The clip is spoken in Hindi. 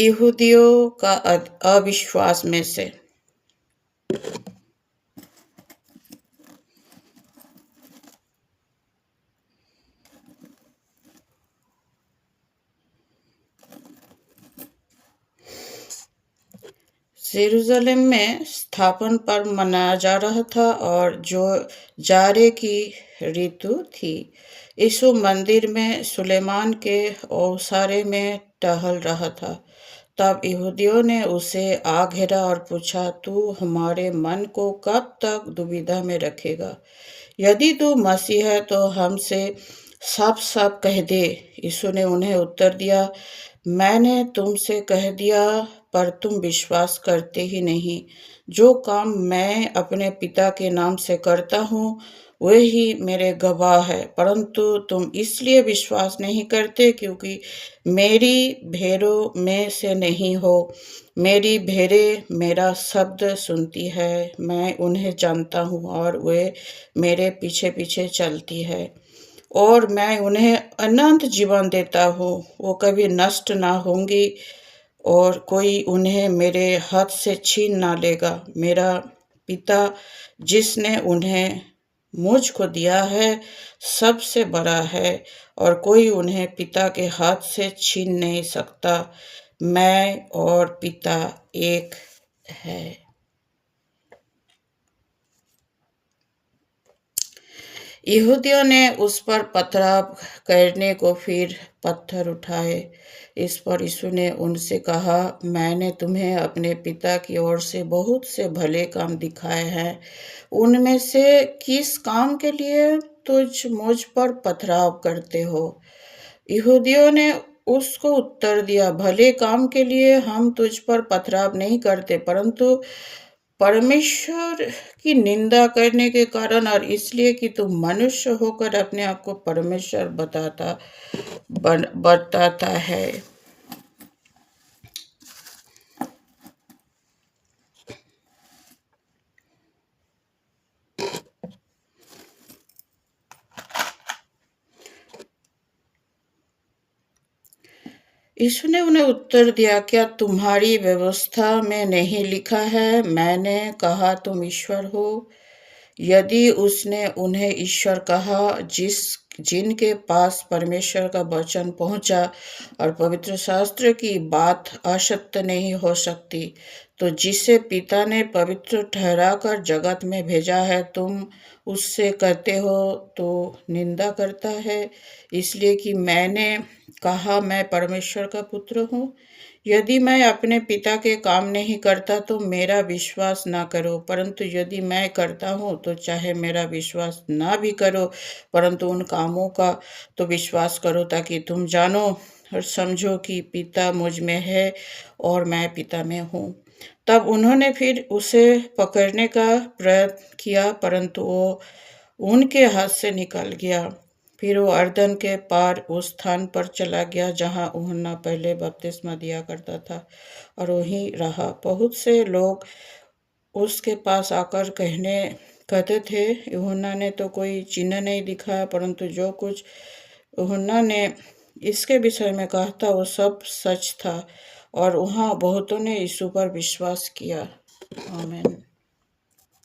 यहूदियों का अविश्वास में से। यरूशलेम में स्थापन पर्व मनाया जा रहा था और जो जाड़े की ऋतु थी। यीशु मंदिर में सुलेमान के ओसारे में टहल रहा था। तब यहूदियों ने उसे आ घेरा और पूछा, तू हमारे मन को कब तक दुविधा में रखेगा? यदि तू मसीह है तो हमसे साफ साफ कह दे। यीशु ने उन्हें उत्तर दिया, मैंने तुमसे कह दिया पर तुम विश्वास करते ही नहीं। जो काम मैं अपने पिता के नाम से करता हूँ वही मेरे गवाह है, परंतु तुम इसलिए विश्वास नहीं करते क्योंकि मेरी भेड़ों में से नहीं हो। मेरी भेड़ें मेरा शब्द सुनती है, मैं उन्हें जानता हूँ और वे मेरे पीछे पीछे चलती है और मैं उन्हें अनंत जीवन देता हूँ। वो कभी नष्ट ना होंगी और कोई उन्हें मेरे हाथ से छीन ना लेगा। मेरा पिता जिसने उन्हें मुझ को दिया है सबसे बड़ा है और कोई उन्हें पिता के हाथ से छीन नहीं सकता। मैं और पिता एक है। यहूदियों ने उस पर पथराव करने को फिर पत्थर उठाए। इस पर यीशु ने उनसे कहा, मैंने तुम्हें अपने पिता की ओर से बहुत से भले काम दिखाए हैं। उनमें से किस काम के लिए तुझ मुझ पर पथराव करते हो? यहूदियों ने उसको उत्तर दिया, भले काम के लिए हम तुझ पर पथराव नहीं करते, परंतु परमेश्वर की निंदा करने के कारण और इसलिए कि तू मनुष्य होकर अपने आप को परमेश्वर बताता है। यीशु ने उन्हें उत्तर दिया, क्या तुम्हारी व्यवस्था में नहीं लिखा है, मैंने कहा तुम ईश्वर हो? यदि उसने उन्हें ईश्वर कहा जिनके पास परमेश्वर का वचन पहुंचा और पवित्र शास्त्र की बात असत्य नहीं हो सकती, तो जिसे पिता ने पवित्र ठहराकर जगत में भेजा है तुम उससे कहते हो तो निंदा करता है, इसलिए कि मैंने कहा मैं परमेश्वर का पुत्र हूँ। यदि मैं अपने पिता के काम नहीं करता तो मेरा विश्वास ना करो, परंतु यदि मैं करता हूँ तो चाहे मेरा विश्वास ना भी करो, परंतु उन कामों का तो विश्वास करो, ताकि तुम जानो और समझो कि पिता मुझ में है और मैं पिता में हूँ। तब उन्होंने फिर उसे पकड़ने का प्रयत्न किया, परंतु वो उनके हाथ से निकल गया। फिर वो अर्दन के पार उस स्थान पर चला गया जहाँ यूहन्ना पहले बपतिस्मा दिया करता था और वहीं रहा। बहुत से लोग उसके पास आकर कहते थे, यूहन्ना ने तो कोई चिन्ह नहीं दिखाया, परंतु जो कुछ यूहन्ना ने इसके विषय में कहा था वो सब सच था और वहाँ बहुतों ने यीशु पर विश्वास किया। आमीन।